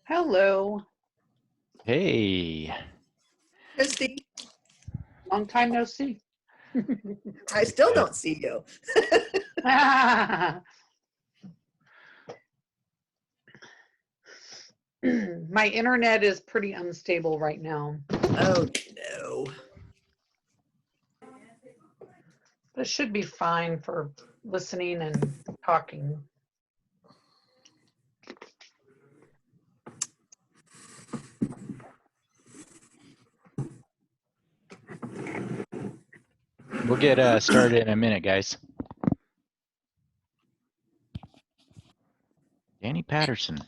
Hello. Hey. Christy, Long time no see. I still don't see you. My internet is pretty unstable right now. Oh, no. But it should be fine for listening and talking. We'll get started in a minute, guys. Danny Patterson.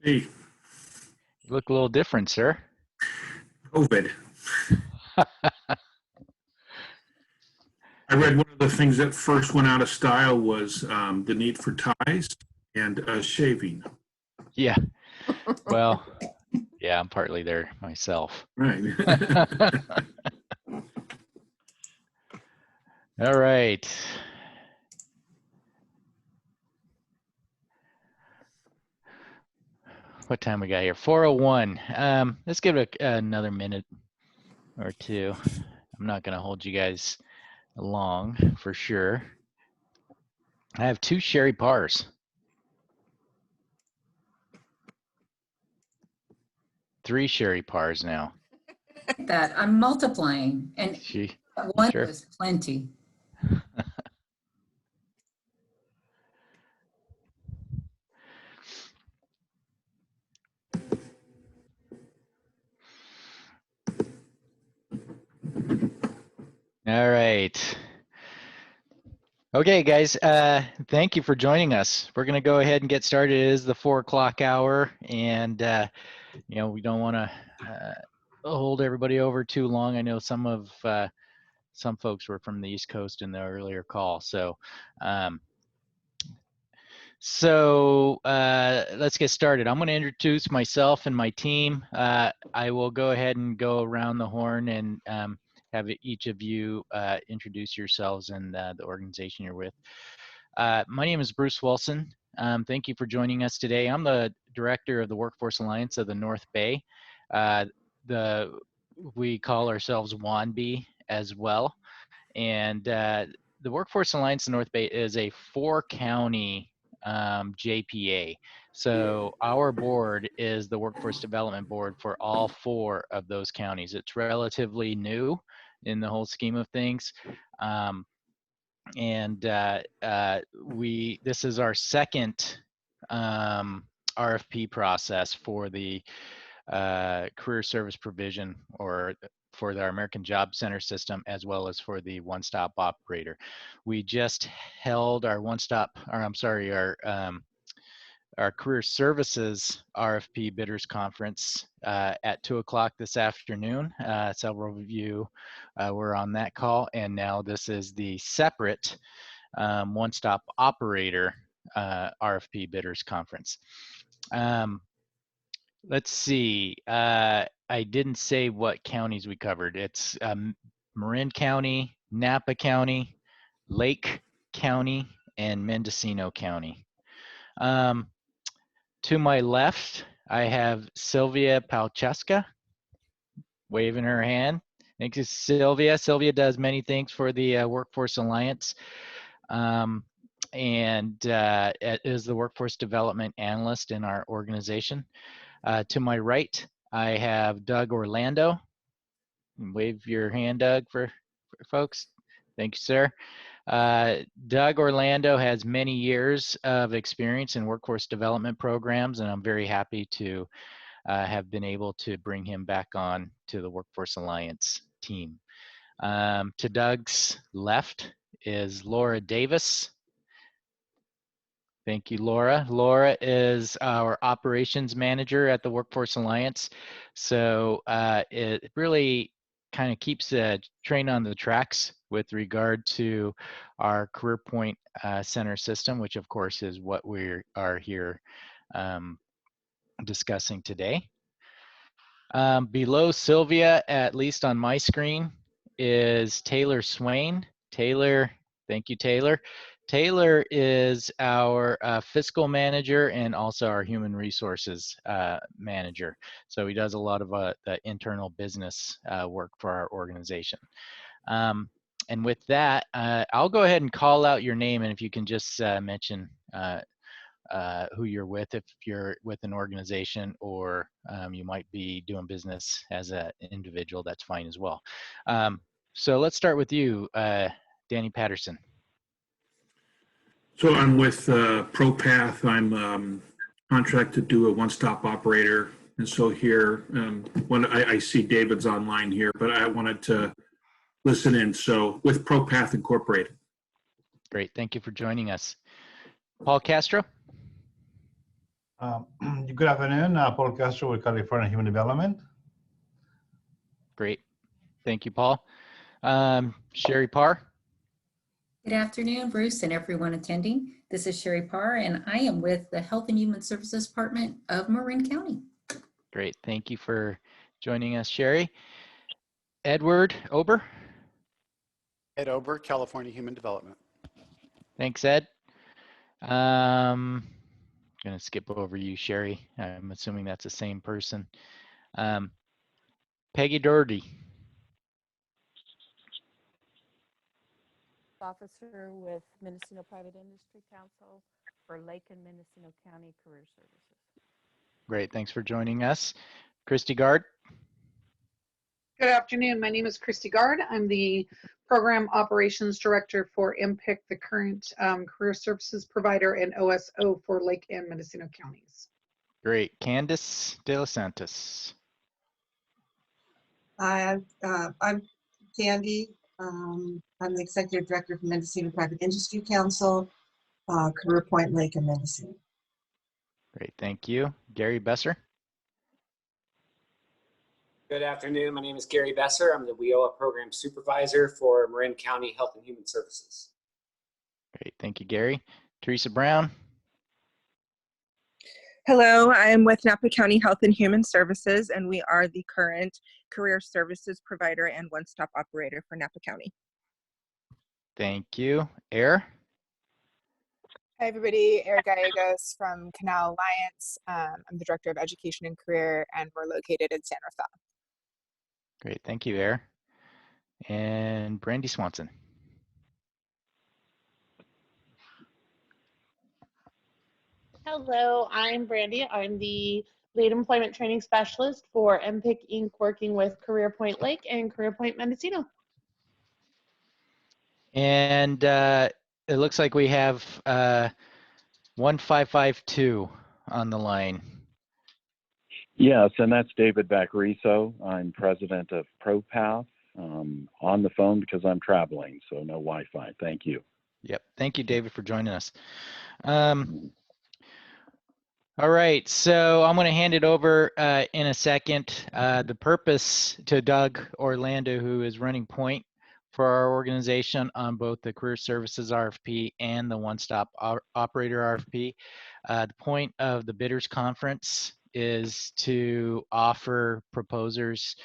Hey, You look a little different, sir. COVID. I read one of the things that first went out of style was the need for ties and shaving. Yeah. Well, yeah, I'm partly there myself. Right. All right. What time we got here? 4:01. Let's give it another minute or two. I'm not going to hold you guys long for sure. I have 2 sherry pars. 3 sherry pars now. That I'm multiplying, and one sure? was plenty. All right. Okay, guys, thank you for joining us. We're going to go ahead and get started. It is the 4 o'clock hour, and you know, we don't want to hold everybody over too long. I know some folks were from the East Coast in the earlier call, so let's get started. I'm going to introduce myself and my team. I will go ahead and go around the horn and have each of you introduce yourselves and the organization you're with. My name is Bruce Wilson. Thank you for joining us today. I'm the director of the Workforce Alliance of the North Bay. We call ourselves WANB as well. And the Workforce Alliance of the North Bay is a 4-county JPA. So our board is the Workforce Development Board for all 4 of those counties. It's relatively new in the whole scheme of things. This is our second RFP process for the career service provision, or for our American Job Center system, as well as for the one-stop operator. We just held our our career services RFP bidders conference at 2 o'clock this afternoon. Several of you were on that call, and now this is the separate one-stop operator RFP bidders conference. Let's see. I didn't say what counties we covered. It's Marin County, Napa County, Lake County, and Mendocino County. To my left, I have Sylvia Palcheska waving her hand. Thank you, Sylvia. Sylvia does many things for the Workforce Alliance, and is the Workforce Development Analyst in our organization. To my right, I have Doug Orlando. Wave your hand, Doug, for folks. Thank you, sir. Doug Orlando has many years of experience in workforce development programs, and I'm very happy to have been able to bring him back on to the Workforce Alliance team. To Doug's left is Laura Davis. Thank you, Laura. Laura is our operations manager at the Workforce Alliance. So it really kind of keeps the train on the tracks with regard to our Career Point Center system, which of course is what we are here discussing today. Below Sylvia, at least on my screen, is Taylor Swain. Taylor, thank you, Taylor. Taylor is our fiscal manager and also our human resources manager. So he does a lot of the internal business work for our organization. And with that, I'll go ahead and call out your name, and if you can just mention who you're with, if you're with an organization or you might be doing business as an individual, that's fine as well. So let's start with you, Danny Patterson. So I'm with ProPath. I'm contracted to do a one-stop operator. And so here, when I see David's online here, but I wanted to listen in. So with ProPath Incorporated. Great, thank you for joining us. Paul Castro. Good afternoon, Paul Castro with California Human Development. Great, thank you, Paul. Sherry Parr. Good afternoon, Bruce, and everyone attending. This is Sherry Parr, and I am with the Health and Human Services Department of Marin County. Great, thank you for joining us, Sherry. Edward Ober. Ed Ober, California Human Development. Thanks, Ed. Gonna skip over you, Sherry. I'm assuming that's the same person. Peggy Doherty. Officer with Mendocino Private Industry Council for Lake and Mendocino County Career Services. Great, thanks for joining us. Christy Gard. Good afternoon. My name is Christy Gard. I'm the Program Operations Director for MPIC, the current career services provider, and OSO for Lake and Mendocino counties. Great, Candice De Los Santos. Hi, I'm Candy. I'm the Executive Director for Mendocino Private Industry Council, Career Point, Lake, and Mendocino. Great, thank you. Gary Besser. Good afternoon. My name is Gary Besser. I'm the WIOA Program Supervisor for Marin County Health and Human Services. Great, thank you, Gary. Teresa Brown. Hello, I'm with Napa County Health and Human Services, and we are the current career services provider and one-stop operator for Napa County. Thank you. Air. Hi, everybody. Eric Gallegos from Canal Alliance. I'm the Director of Education and Career, and we're located in San Rafael. Great, thank you, Air. And Brandy Swanson. Hello, I'm Brandy. I'm the Lead Employment Training Specialist for MPIC Inc., working with Career Point Lake and Career Point Mendocino. And it looks like we have 1552 on the line. Yes, and that's David Bacriso. I'm president of ProPath. On the phone because I'm traveling, so no Wi-Fi. Thank you. Yep, thank you, David, for joining us. All right, so I'm going to hand it over in a second. The purpose to Doug Orlando, who is running point for our organization on both the Career Services RFP and the One-Stop Operator RFP. The point of the Bidders Conference is to offer proposers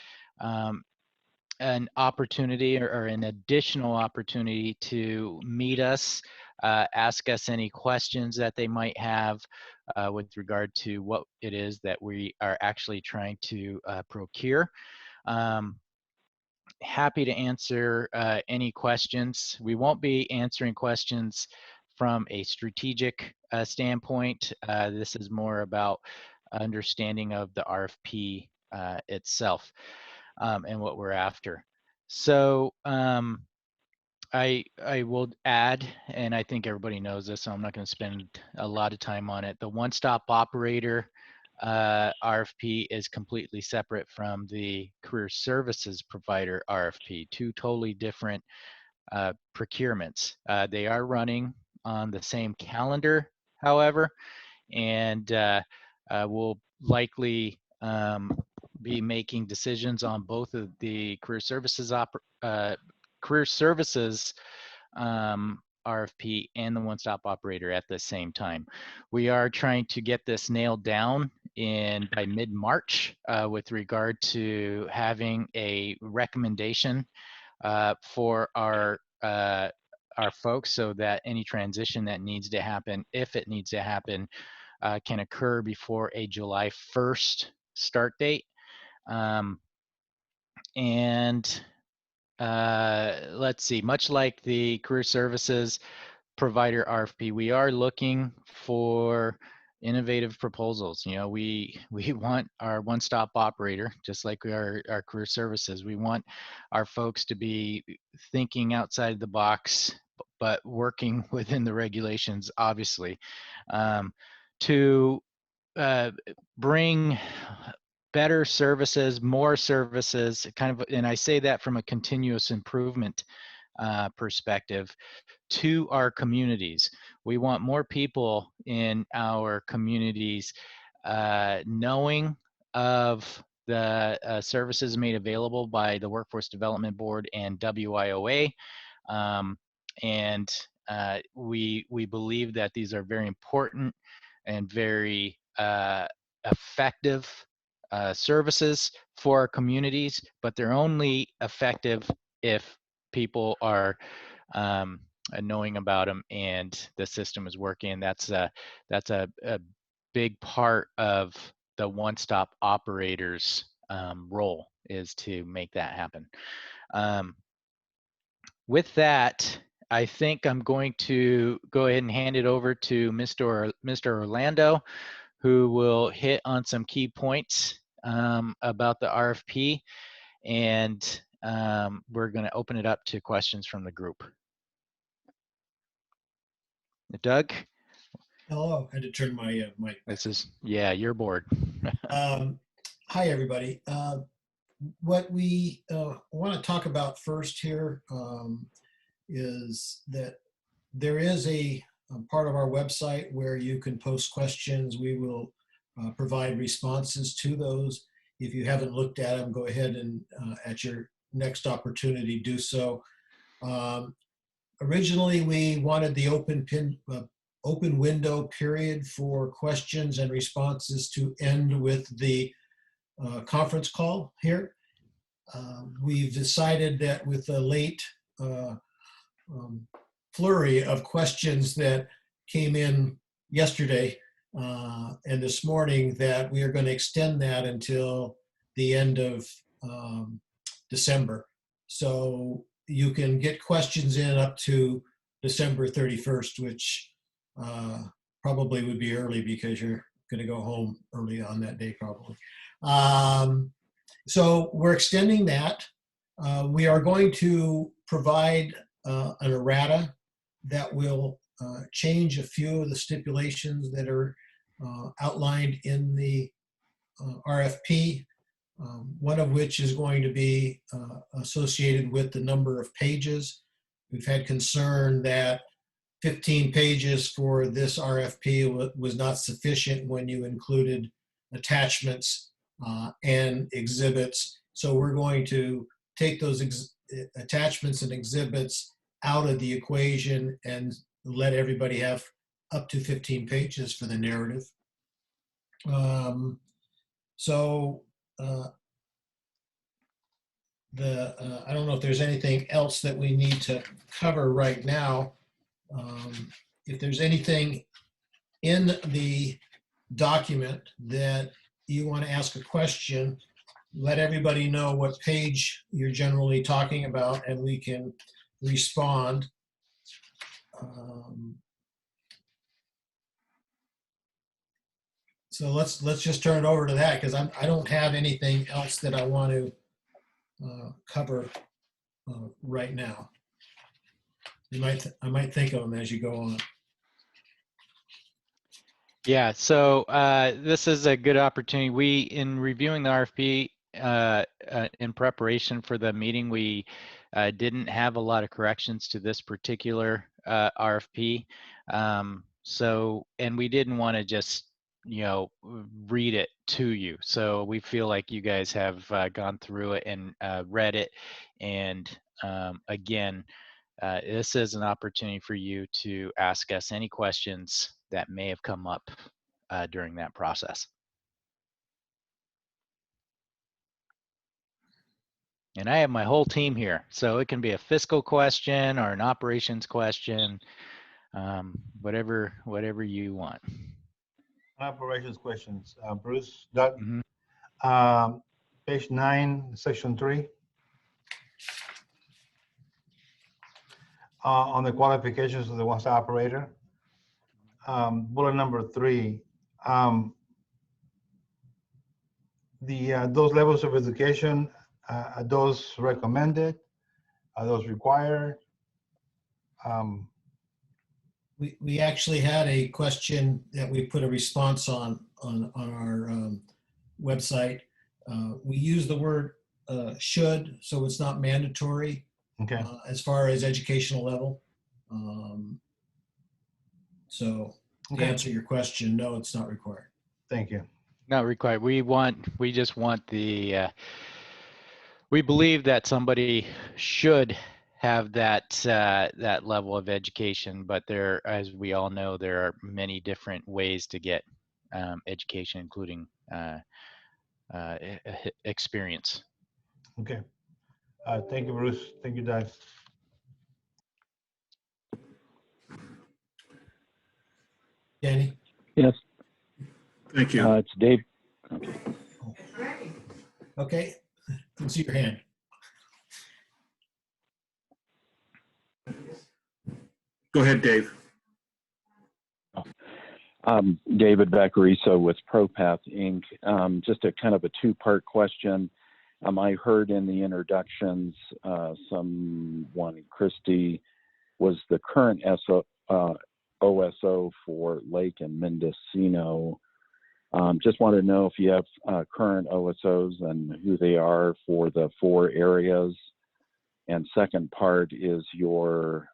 an opportunity or an additional opportunity to meet us, ask us any questions that they might have with regard to what it is that we are actually trying to procure. Happy to answer any questions. We won't be answering questions from a strategic standpoint. This is more about understanding of the RFP itself. And what we're after. So I will add, and I think everybody knows this, so I'm not going to spend a lot of time on it. The one-stop operator RFP is completely separate from the career services provider RFP, two totally different procurements. They are running on the same calendar, however, and we'll likely be making decisions on both of the career services RFP and the one-stop operator at the same time. We are trying to get this nailed down by mid-March with regard to having a recommendation for our our folks so that any transition that needs to happen, if it needs to happen, can occur before a July 1st start date. And let's see, much like the career services provider RFP, we are looking for innovative proposals. You know, we want our one-stop operator, just like our career services. We want our folks to be thinking outside the box, but working within the regulations, obviously, to bring better services, more services, kind of, and I say that from a continuous improvement perspective, to our communities. We want more people in our communities knowing of the services made available by the Workforce Development Board and WIOA. And we believe that these are very important and very effective services for our communities, but they're only effective if people are knowing about them and the system is working. That's a big part of the one-stop operators role, is to make that happen. With that, I think I'm going to go ahead and hand it over to Mr. Orlando, who will hit on some key points about the RFP, and we're going to open it up to questions from the group. Doug? Hello, I had to turn my mic. This is, yeah, your board. Hi, everybody. What we want to talk about first here is that there is a part of our website where you can post questions. We will provide responses to those. If you haven't looked at them, go ahead and at your next opportunity, do so. Originally, we wanted the open window period for questions and responses to end with the conference call here. We've decided that with the late flurry of questions that came in yesterday and this morning, that we are going to extend that until the end of December. So you can get questions in up to December 31st, which probably would be early because you're going to go home early on that day probably. So we're extending that. We are going to provide an errata that will change a few of the stipulations that are outlined in the RFP, one of which is going to be associated with the number of pages. We've had concern that 15 pages for this RFP was not sufficient when you included attachments and exhibits. So we're going to take those attachments and exhibits out of the equation and let everybody have up to 15 pages for the narrative. I don't know if there's anything else that we need to cover right now. If there's anything in the document that you want to ask a question, let everybody know what page you're generally talking about and we can respond. So let's just turn it over to that, because I don't have anything else that I want to cover right now. I might think of them as you go on. Yeah, so this is a good opportunity. We, in reviewing the RFP in preparation for the meeting, we didn't have a lot of corrections to this particular RFP. And we didn't want to just, read it to you. So we feel like you guys have gone through it and read it. And again, this is an opportunity for you to ask us any questions that may have come up during that process. And I have my whole team here, so it can be a fiscal question or an operations question, whatever you want. Operations questions. Bruce, Doug, page 9, section 3. On the qualifications of the one-stop operator, bullet number 3. Those levels of education, are those recommended? Are those required? We actually had a question that we put a response on our website. We use the word should, so it's not mandatory. Okay. As far as educational level. So to answer your question, no, it's not required. Thank you. Not required. We just want the, we believe that somebody should have that that level of education, but there, as we all know, there are many different ways to get education, including experience. Okay. Thank you, Bruce. Thank you, Doug. Danny? Yes. Thank you. It's Dave. Okay, can see your hand. Go ahead, Dave. David Vacariso with ProPath Inc. Just a kind of a two-part question. I heard in the introductions, someone, Christy, was the current OSO for Lake and Mendocino. Just want to know if you have current OSOs and who they are for the 4 areas. And second part is your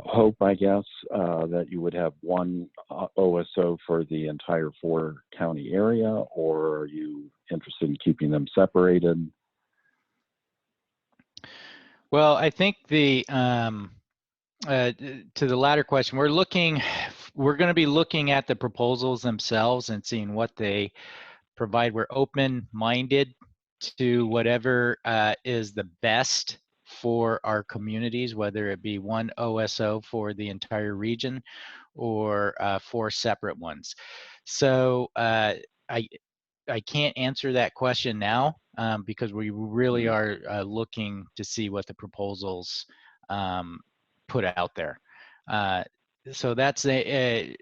hope, I guess, that you would have one OSO for the entire 4-county area, or are you interested in keeping them separated? Well, I think the to the latter question, we're going to be looking at the proposals themselves and seeing what they provide. We're open-minded to whatever is the best for our communities, whether it be one OSO for the entire region or 4 separate ones. So I can't answer that question now because we really are looking to see what the proposals put out there. So that's a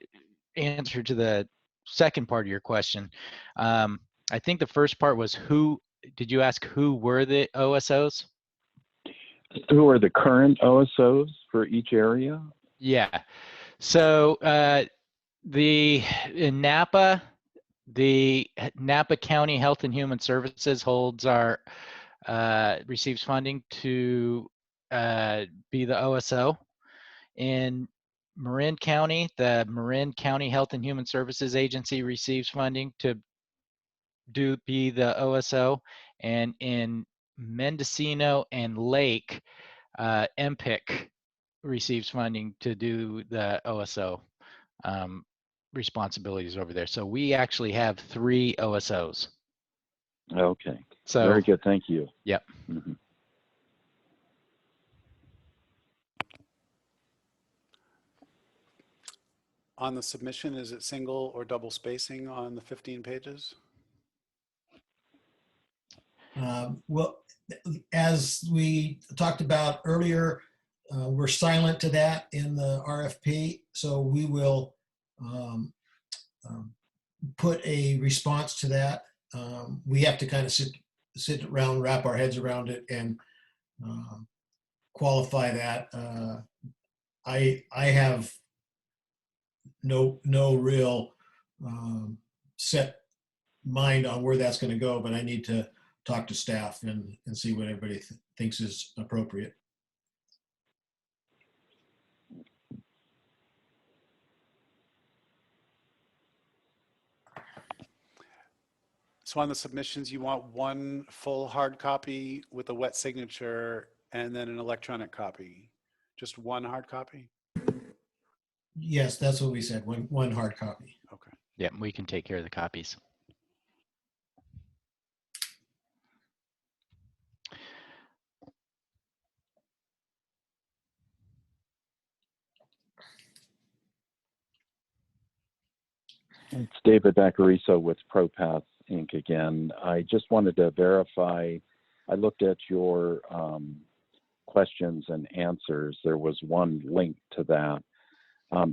answer to the second part of your question. I think the first part was did you ask who were the OSOs? Who are the current OSOs for each area? Yeah. So in Napa, the Napa County Health and Human Services receives funding to be the OSO. In Marin County, the Marin County Health and Human Services Agency receives funding to be the OSO. And in Mendocino and Lake, MPIC receives funding to do the OSO responsibilities over there. So we actually have 3 OSOs. Okay. So very good. Thank you. Yep. Mm-hmm. On the submission, is it single or double spacing on the 15 pages? Well, as we talked about earlier, we're silent to that in the RFP, so we will put a response to that. We have to kind of sit around, wrap our heads around it, and qualify that. I have no real set mind on where that's going to go, but I need to talk to staff and see what everybody thinks is appropriate. So on the submissions, you want one full hard copy with a wet signature and then an electronic copy. Just one hard copy? Yes, that's what we said, one hard copy. Okay. Yeah, we can take care of the copies. It's David Vacariso with ProPath Inc. again. I just wanted to verify, I looked at your questions and answers. There was one link to that.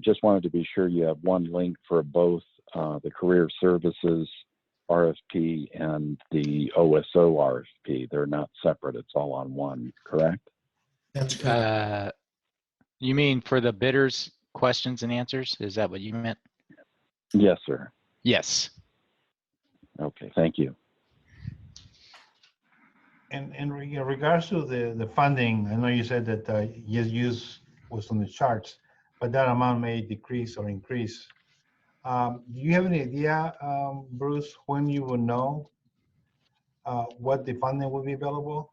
Just wanted to be sure you have one link for both the Career Services RFP and the OSO RFP. They're not separate. It's all on one, correct? That's correct. You mean for the bidders questions and answers? Is that what you meant? Yes, sir. Yes. Okay, thank you. And in regards to the funding, I know you said that use was on the charts, but that amount may decrease or increase. Do you have any idea, Bruce, when you will know what the funding will be available?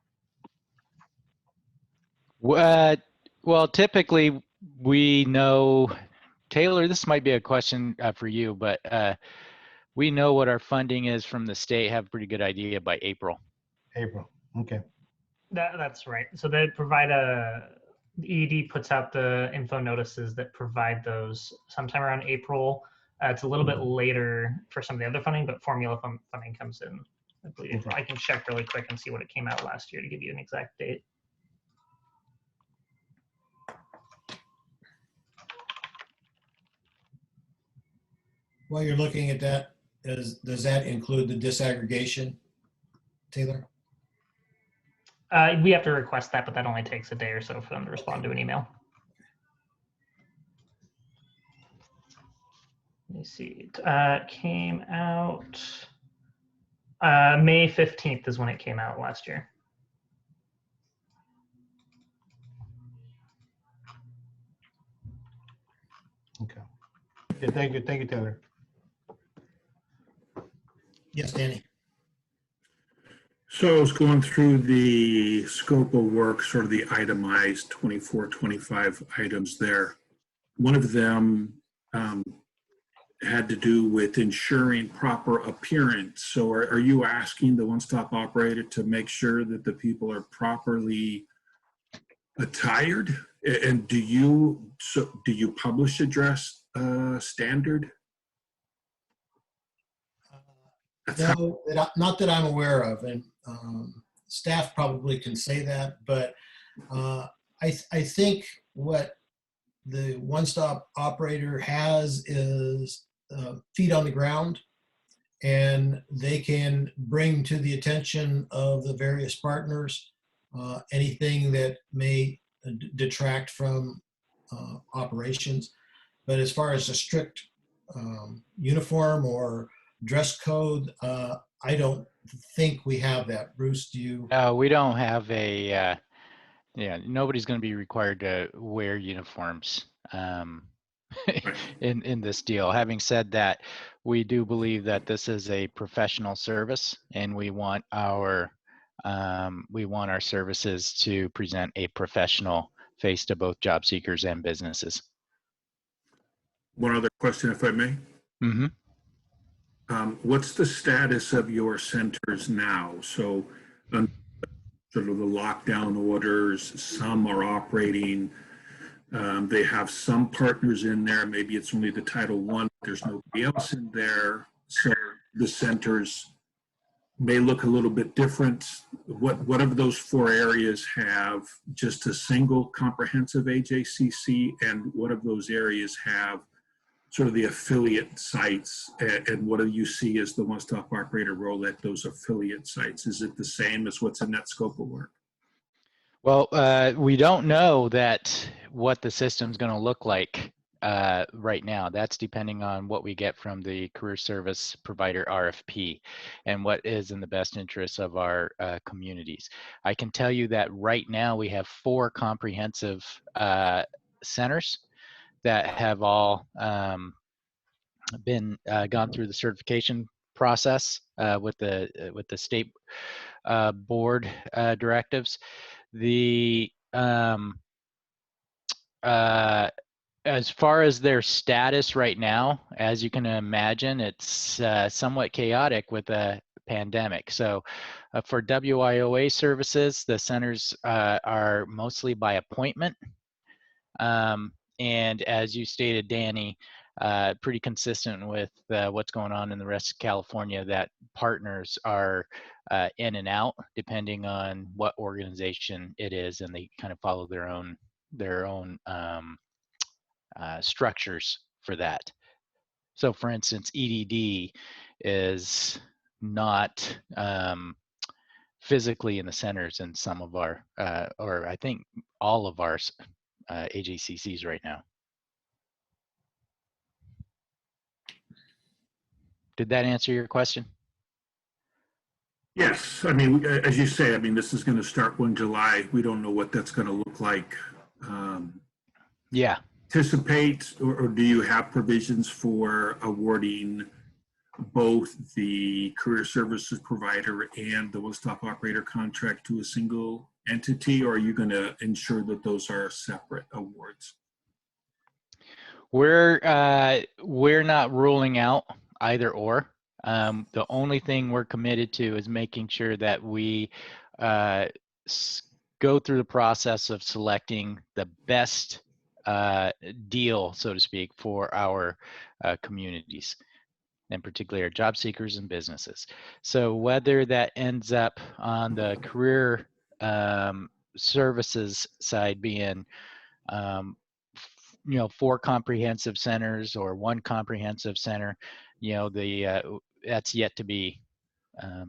Well, typically we know, Taylor, this might be a question for you, but we know what our funding is from the state, have a pretty good idea by April. April, okay. That's right. So they provide the ED puts out the info notices that provide those sometime around April. It's a little bit later for some of the other funding, but formula funding comes in, I believe. I can check really quick and see what it came out last year to give you an exact date. While you're looking at that, does that include the disaggregation, Taylor? We have to request that, but that only takes a day or so for them to respond to an email. Let me see. It came out May 15th is when it came out last year. Okay. Okay, thank you, Taylor. Yes, Danny. So I was going through the scope of work, sort of the itemized 24, 25 items there. One of them had to do with ensuring proper appearance. So are you asking the one-stop operator to make sure that the people are properly attired? And do you publish a dress standard? No, not that I'm aware of, and staff probably can say that, but I think what the one-stop operator has is feet on the ground, and they can bring to the attention of the various partners anything that may detract from operations. But as far as a strict uniform or dress code, I don't think we have that. Bruce, do you? We don't have a, yeah, nobody's going to be required to wear uniforms in this deal. Having said that, we do believe that this is a professional service, and we want our services to present a professional face to both job seekers and businesses. One other question, if I may. Mm-hmm. What's the status of your centers now? So sort of the lockdown orders, some are operating. They have some partners in there. Maybe it's only the Title I. There's nobody else in there. So the centers may look a little bit different. What of those four areas have just a single comprehensive AJCC, and what of those areas have sort of the affiliate sites, and what do you see as the one-stop operator role at those affiliate sites? Is it the same as what's in that scope of work? Well, we don't know what the system's going to look like right now. That's depending on what we get from the career service provider RFP and what is in the best interest of our communities. I can tell you that right now we have 4 comprehensive centers that have all been gone through the certification process with the state board directives. As far as their status right now, as you can imagine, it's somewhat chaotic with a pandemic. So for WIOA services, the centers are mostly by appointment. And as you stated, Danny, pretty consistent with what's going on in the rest of California, that partners are in and out depending on what organization it is, and they kind of follow their own structures for that. So for instance, EDD is not physically in the centers in some of our, or I think all of our AJCCs right now. Did that answer your question? Yes, I mean, as you say, I mean, this is going to start 1 July. We don't know what that's going to look like. Yeah. Anticipate, or do you have provisions for awarding both the career services provider and the one-stop operator contract to a single entity, or are you going to ensure that those are separate awards? We're not ruling out either or. The only thing we're committed to is making sure that we go through the process of selecting the best deal, so to speak, for our communities, and particularly our job seekers and businesses. So whether that ends up on the career services side being 4 comprehensive centers or 1 comprehensive center, that's yet to be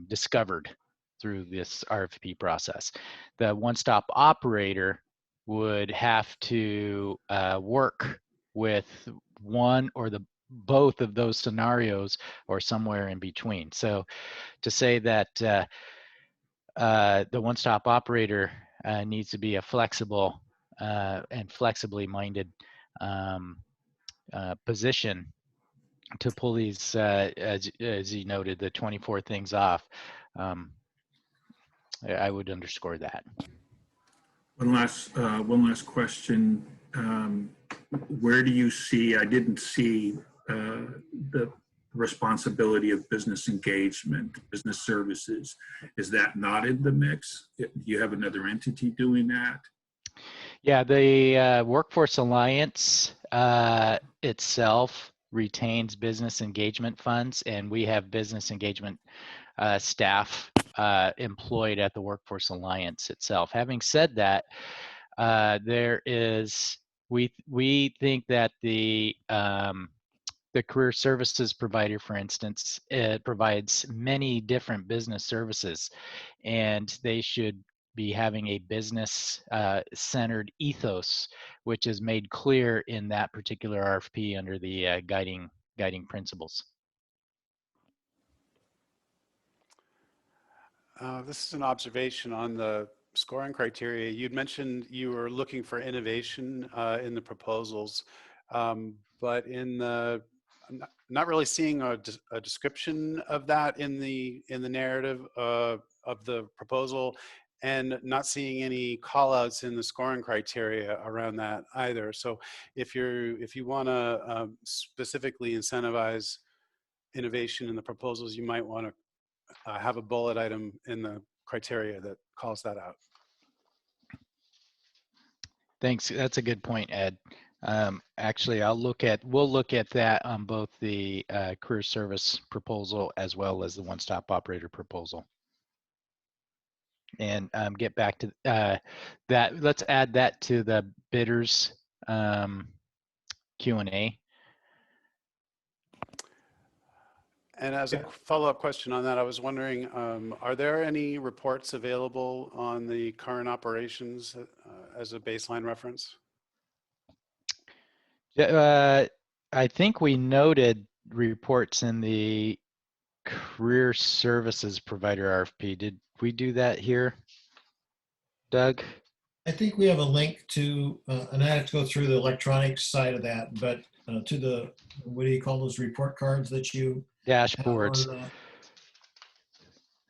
discovered through this RFP process. The one-stop operator would have to work with one or both of those scenarios or somewhere in between. So to say that the one-stop operator needs to be a flexible and flexibly minded position to pull these, as you noted, the 24 things off. I would underscore that. One last question. Where do you see, I didn't see the responsibility of business engagement, business services. Is that not in the mix? Do you have another entity doing that? Yeah, the Workforce Alliance itself retains business engagement funds, and we have business engagement staff employed at the Workforce Alliance itself. Having said that, we think that the career services provider, for instance, it provides many different business services, and they should be having a business centered ethos, which is made clear in that particular RFP under the guiding principles. This is an observation on the scoring criteria. You'd mentioned you were looking for innovation in the proposals, but in the not really seeing a description of that in the narrative of the proposal, and not seeing any call-outs in the scoring criteria around that either. So if you want to specifically incentivize innovation in the proposals, you might want to have a bullet item in the criteria that calls that out. Thanks. That's a good point, Ed. Actually, we'll look at that on both the career service proposal as well as the one-stop operator proposal, and get back to that. Let's add that to the bidders Q&A. And as a follow-up question on that, I was wondering, are there any reports available on the current operations as a baseline reference? I think we noted reports in the career services provider RFP. Did we do that here, Doug? I think we have a link to, and I have to go through the electronic side of that, but to the, what do you call those report cards that you dashboards. have on,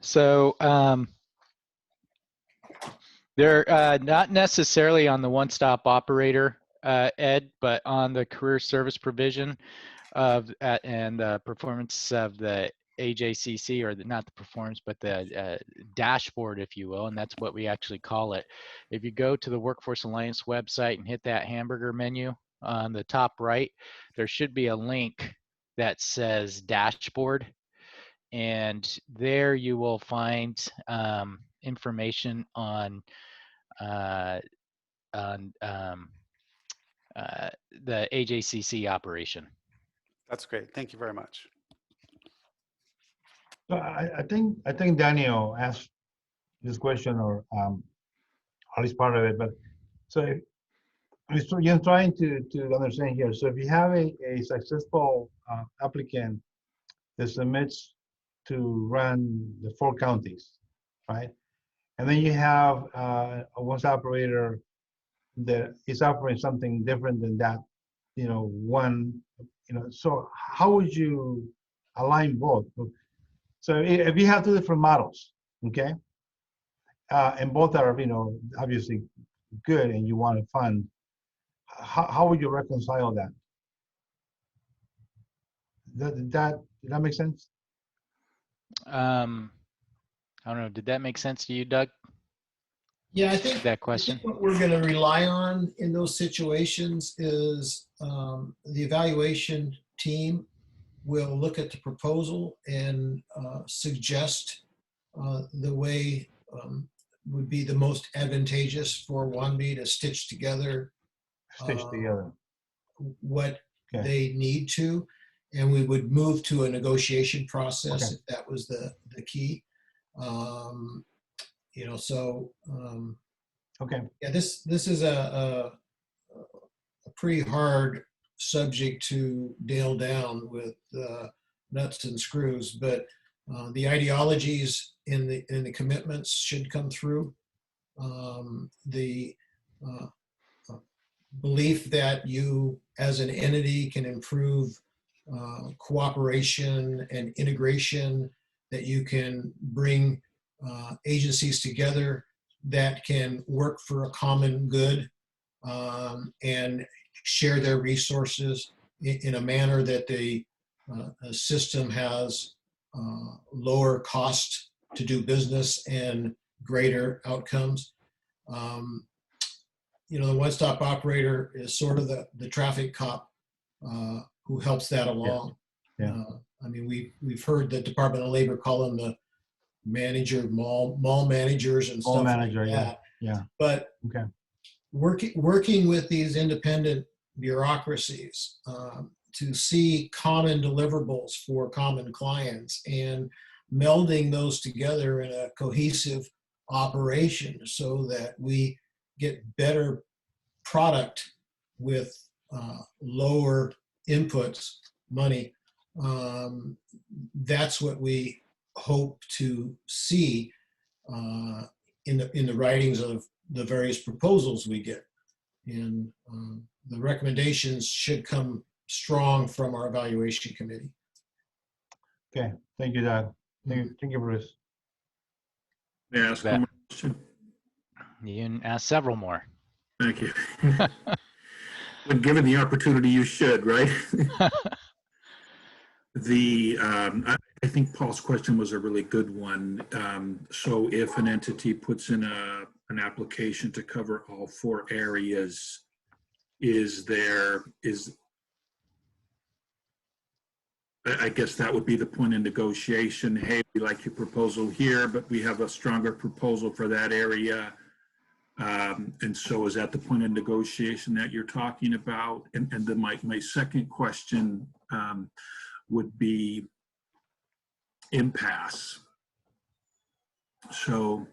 so they're not necessarily on the one-stop operator, Ed, but on the career service provision and the performance of the AJCC, or not the performance, but the dashboard, if you will, and that's what we actually call it. If you go to the Workforce Alliance website and hit that hamburger menu on the top right, there should be a link that says dashboard. And there you will find information on the AJCC operation. That's great. Thank you very much. So I think Daniel asked this question, or at least part of it. But so you're trying to understand here. So if you have a successful applicant that submits to run the 4 counties, right? And then you have a one-stop operator that is offering something different than that, one, so how would you align both? So if you have 2 different models, okay, and both are, obviously good and you want to fund, how would you reconcile that? Did that make sense? I don't know. Did that make sense to you, Doug? Yeah, I think that question. What we're going to rely on in those situations is the evaluation team will look at the proposal and suggest the way would be the most advantageous for WANB to stitch together what they need to, and we would move to a negotiation process if that was the key. Yeah, this is a pretty hard subject to nail down with nuts and screws, but the ideologies in the commitments should come through. The belief that you as an entity can improve cooperation and integration, that you can bring agencies together that can work for a common good and share their resources in a manner that the system has lower cost to do business and greater outcomes. The one-stop operator is sort of the traffic cop who helps that along. I mean, we've heard the Department of Labor call them the mall managers and stuff like that. But working with these independent bureaucracies to see common deliverables for common clients and melding those together in a cohesive operation so that we get better product with lower inputs, money. That's what we hope to see in the writings of the various proposals we get. And the recommendations should come strong from our evaluation committee. Okay, thank you, Doug. Thank you, Bruce. May I ask one more question? You can ask several more. Thank you. When given the opportunity, you should, right? I think Paul's question was a really good one. So if an entity puts in an application to cover all 4 areas, I guess that would be the point in negotiation. Hey, we like your proposal here, but we have a stronger proposal for that area. And so is that the point of negotiation that you're talking about? And then my second question would be impasse. So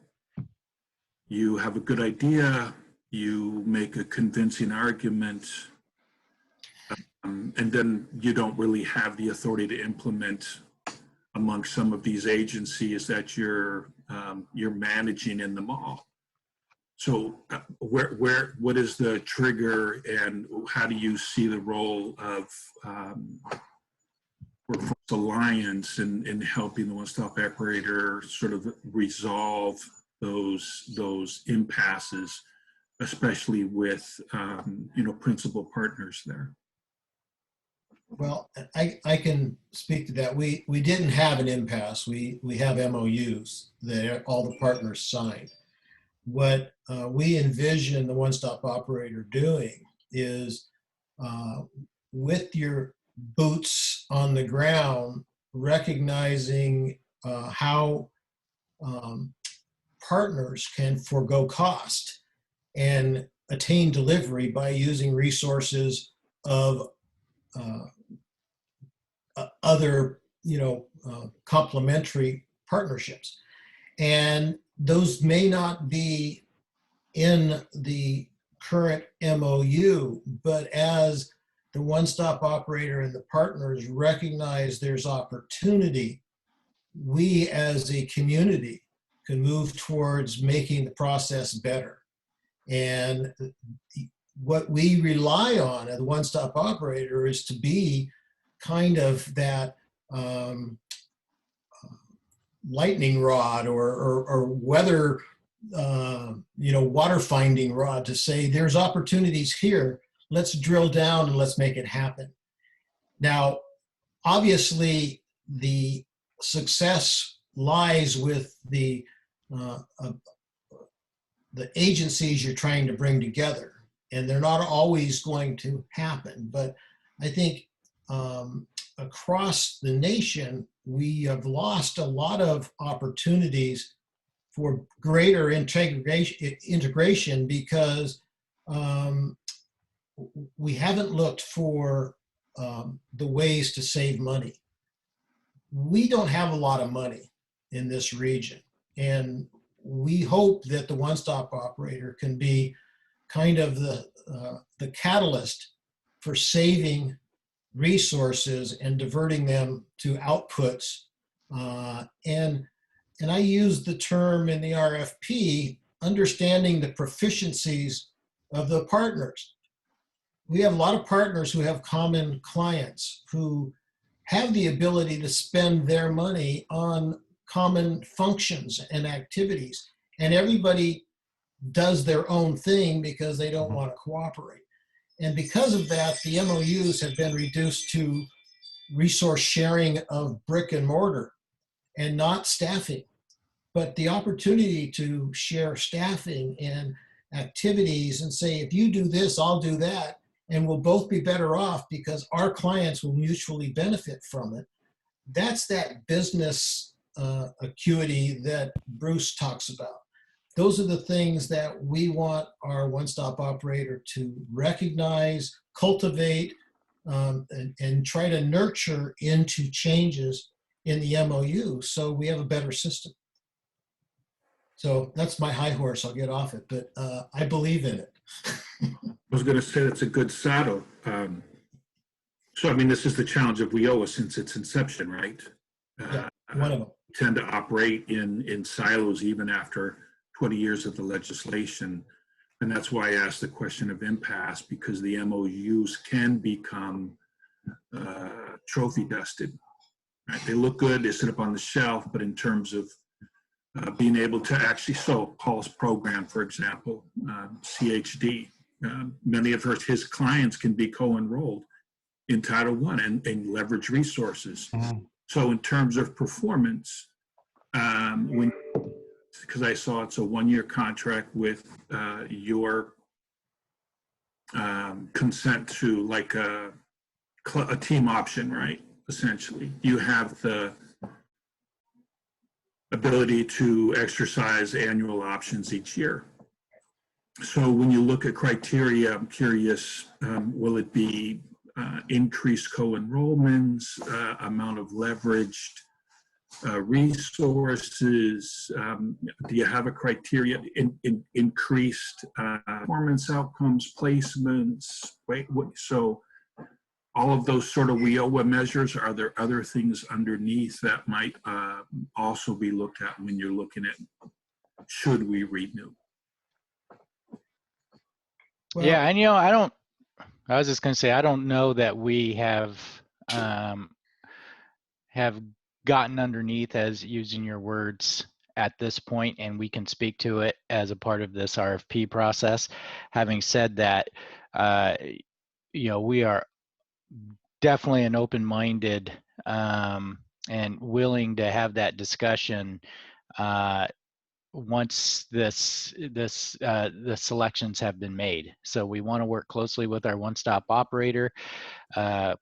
you have a good idea, you make a convincing argument, and then you don't really have the authority to implement among some of these agencies that you're managing in the mall. So what is the trigger, and how do you see the role of Workforce Alliance in helping the one-stop operator sort of resolve those impasses, especially with principal partners there? Well, I can speak to that. We didn't have an impasse. We have MOUs that all the partners signed. What we envision the one-stop operator doing is with your boots on the ground, recognizing how partners can forego cost and attain delivery by using resources of other, complementary partnerships. And those may not be in the current MOU, but as the one-stop operator and the partners recognize there's opportunity, we as a community can move towards making the process better. And what we rely on as a one-stop operator is to be kind of that lightning rod or weather, water finding rod to say there's opportunities here. Let's drill down and let's make it happen. Now, obviously, the success lies with the agencies you're trying to bring together, and they're not always going to happen. But I think across the nation, we have lost a lot of opportunities for greater integration because we haven't looked for the ways to save money. We don't have a lot of money in this region, and we hope that the one-stop operator can be kind of the catalyst for saving resources and diverting them to outputs. And I use the term in the RFP, understanding the proficiencies of the partners. We have a lot of partners who have common clients who have the ability to spend their money on common functions and activities. And everybody does their own thing because they don't want to cooperate. And because of that, the MOUs have been reduced to resource sharing of brick and mortar and not staffing. But the opportunity to share staffing and activities and say, if you do this, I'll do that, and we'll both be better off because our clients will mutually benefit from it. That's that business acuity that Bruce talks about. Those are the things that we want our one-stop operator to recognize, cultivate, and try to nurture into changes in the MOU so we have a better system. So that's my high horse. I'll get off it, but I believe in it. I was going to say that's a good saddle. So, I mean, this is the challenge of WIOA since its inception, right? Yeah, one of them. Tend to operate in silos even after 20 years of the legislation. And that's why I asked the question of impasse, because the MOUs can become trophy dusted. Right? They look good, they sit up on the shelf, but in terms of being able to actually, so Paul's program, for example, CHD, many of his clients can be co-enrolled in Title I and leverage resources. So in terms of performance, because I saw it's a one-year contract with your consent to like a team option, right? Essentially, you have the ability to exercise annual options each year. So when you look at criteria, I'm curious, will it be increased co-enrollments, amount of leveraged resources? Do you have a criteria, increased performance outcomes, placements? So all of those sort of WIOA measures, are there other things underneath that might also be looked at when you're looking at should we renew? Well, yeah, and I was just going to say, I don't know that we have gotten underneath, as using your words, at this point, and we can speak to it as a part of this RFP process. Having said that, we are definitely an open-minded and willing to have that discussion once the selections have been made. So we want to work closely with our one-stop operator.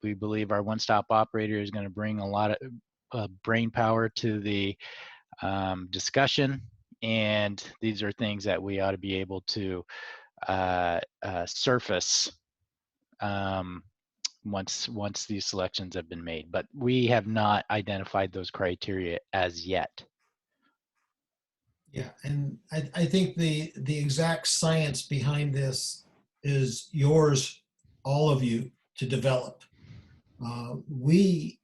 We believe our one-stop operator is going to bring a lot of brain power to the discussion, and these are things that we ought to be able to surface once these selections have been made. But we have not identified those criteria as yet. Yeah, and I think the exact science behind this is yours, all of you, to develop. We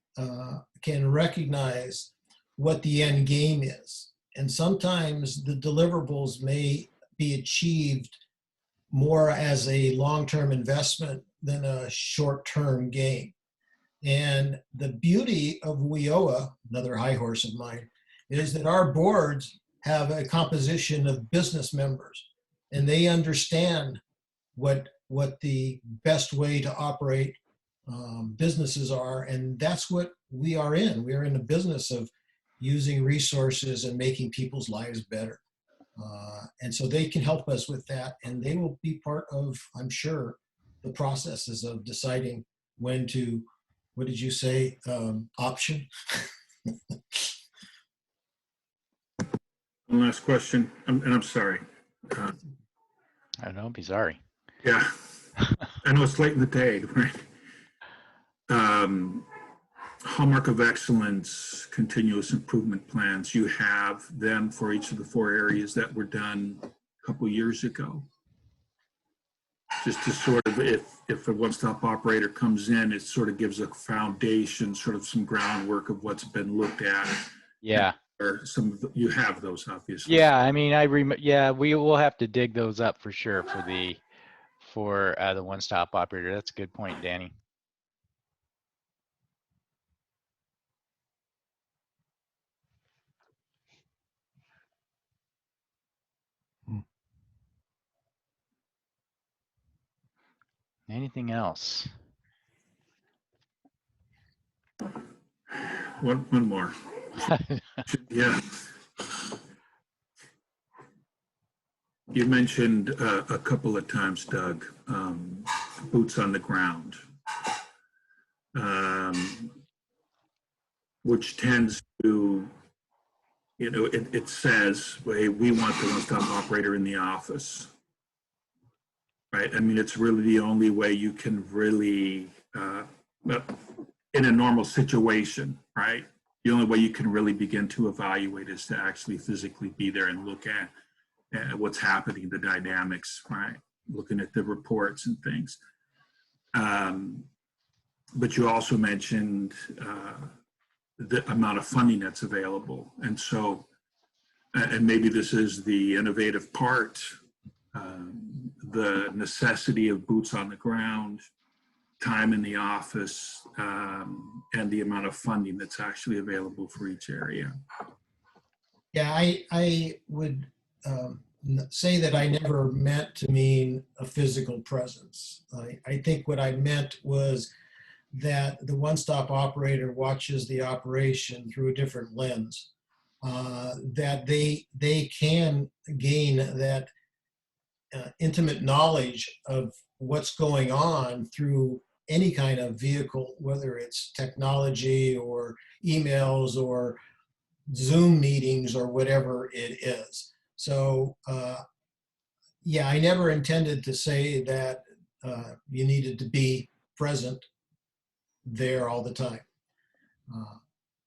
can recognize what the end game is, and sometimes the deliverables may be achieved more as a long-term investment than a short-term gain. And the beauty of WIOA, another high horse of mine, is that our boards have a composition of business members, and they understand what the best way to operate businesses are, and that's what we are in. We are in the business of using resources and making people's lives better. And so they can help us with that, and they will be part of, I'm sure, the processes of deciding when to, what did you say, option? One last question, and I'm sorry. I don't be sorry. Yeah, I know it's late in the day, right? Hallmark of excellence, continuous improvement plans. You have them for each of the 4 areas that were done a couple years ago. Just to sort of, if a one-stop operator comes in, it sort of gives a foundation, sort of some groundwork of what's been looked at. Yeah. Or some of you have those, obviously. Yeah, I mean, yeah, we will have to dig those up for sure for the one-stop operator. That's a good point, Danny. Anything else? One more. Yeah. You mentioned a couple of times, Doug, boots on the ground, which tends to, it says, hey, we want the one-stop operator in the office, right? I mean, it's really the only way you can really, in a normal situation, right? The only way you can really begin to evaluate is to actually physically be there and look at what's happening, the dynamics, right? Looking at the reports and things. But you also mentioned the amount of funding that's available. And so, and maybe this is the innovative part, the necessity of boots on the ground, time in the office, and the amount of funding that's actually available for each area. Yeah, I would say that I never meant to mean a physical presence. I think what I meant was that the one-stop operator watches the operation through a different lens, that they can gain that intimate knowledge of what's going on through any kind of vehicle, whether it's technology or emails or Zoom meetings or whatever it is. So yeah, I never intended to say that you needed to be present there all the time.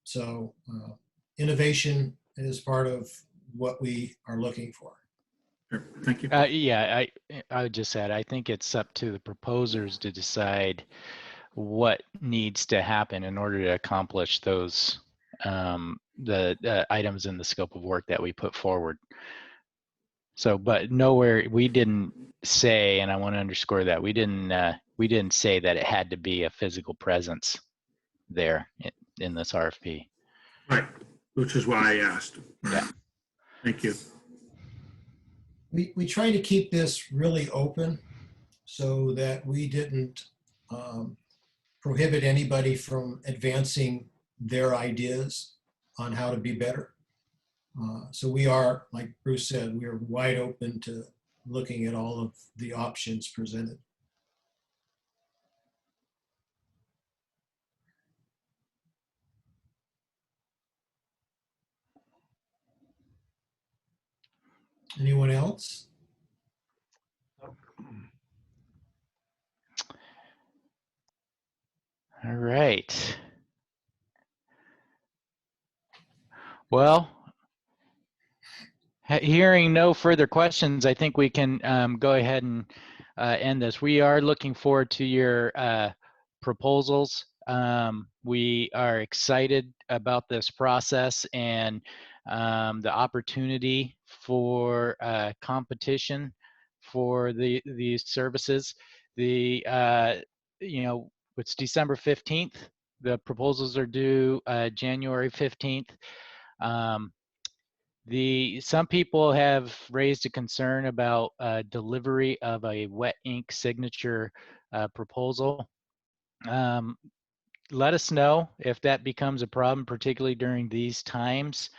So innovation is part of what we are looking for. Thank you. Yeah, I would just add, I think it's up to the proposers to decide what needs to happen in order to accomplish those the items in the scope of work that we put forward. So, but nowhere, we didn't say, and I want to underscore that, we didn't say that it had to be a physical presence there in this RFP. Right, which is why I asked. Yeah. Thank you. We try to keep this really open so that we didn't prohibit anybody from advancing their ideas on how to be better. So we are, like Bruce said, we are wide open to looking at all of the options presented. Anyone else? All right. Well, hearing no further questions, I think we can go ahead and end this. We are looking forward to your proposals. We are excited about this process and the opportunity for competition for these services. You know, it's December 15th. The proposals are due January 15th. Some people have raised a concern about delivery of a wet ink signature proposal. Let us know if that becomes a problem, particularly during these times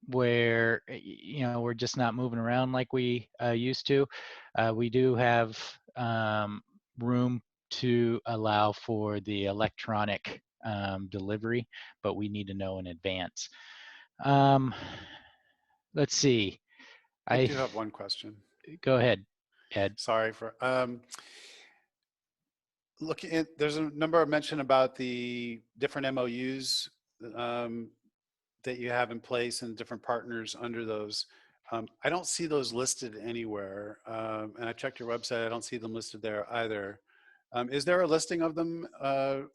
where we're just not moving around like we used to. We do have room to allow for the electronic delivery, but we need to know in advance. Let's see. I do have one question. Go ahead, Ed. Sorry for looking at. There's a number of mention about the different MOUs that you have in place and different partners under those. I don't see those listed anywhere, and I checked your website. I don't see them listed there either. Is there a listing of them,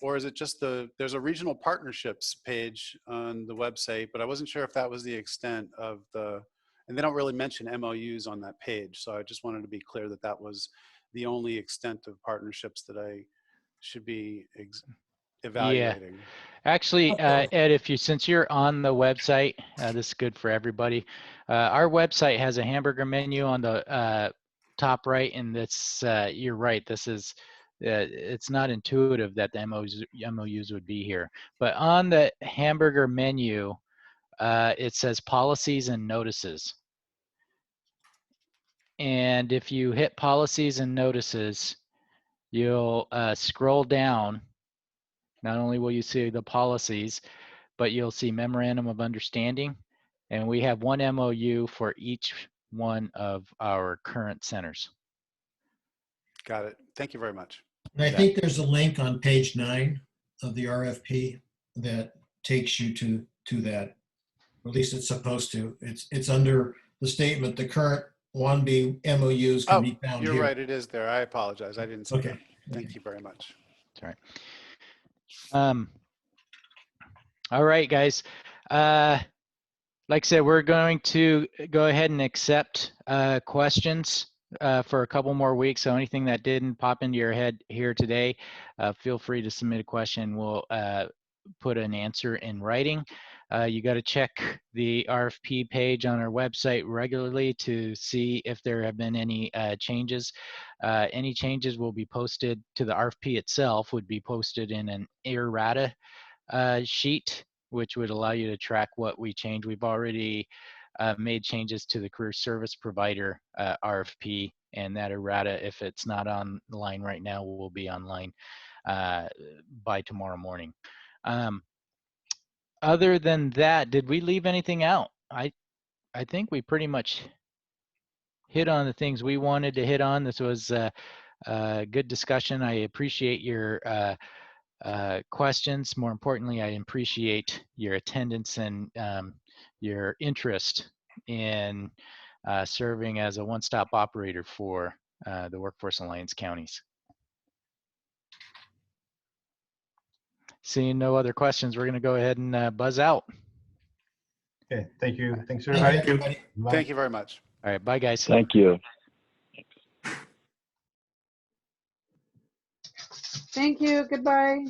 or is it just there's a regional partnerships page on the website, but I wasn't sure if that was the extent of and they don't really mention MOUs on that page. So I just wanted to be clear that that was the only extent of partnerships that I should be evaluating. Yeah. Actually, Ed, since you're on the website, this is good for everybody. Our website has a hamburger menu on the top right, and you're right. This is it's not intuitive that the MOUs would be here, but on the hamburger menu, it says policies and notices. And if you hit policies and notices, you'll scroll down. Not only will you see the policies, but you'll see memorandum of understanding. And we have one MOU for each one of our current centers. Got it. Thank you very much. And I think there's a link on page 9 of the RFP that takes you to that. Or at least it's supposed to. It's under the statement, the current WANB MOUs can be found here. You're right, it is there. I apologize. I didn't see that. Thank you very much. That's all right. All right, guys. Like I said, we're going to go ahead and accept questions for a couple more weeks. So anything that didn't pop into your head here today, feel free to submit a question. We'll put an answer in writing. You got to check the RFP page on our website regularly to see if there have been any changes. Any changes will be posted to the RFP itself, would be posted in an errata sheet, which would allow you to track what we changed. We've already made changes to the career service provider RFP, and that errata, if it's not online right now, will be online by tomorrow morning. Other than that, did we leave anything out? I think we pretty much hit on the things we wanted to hit on. This was a good discussion. I appreciate your questions. More importantly, I appreciate your attendance and your interest in serving as a one-stop operator for the Workforce Alliance counties. Seeing no other questions, we're going to go ahead and buzz out. Okay, thank you. Thanks, everybody. Thank you very much. All right, bye, guys. Thank you. Thank you. Goodbye.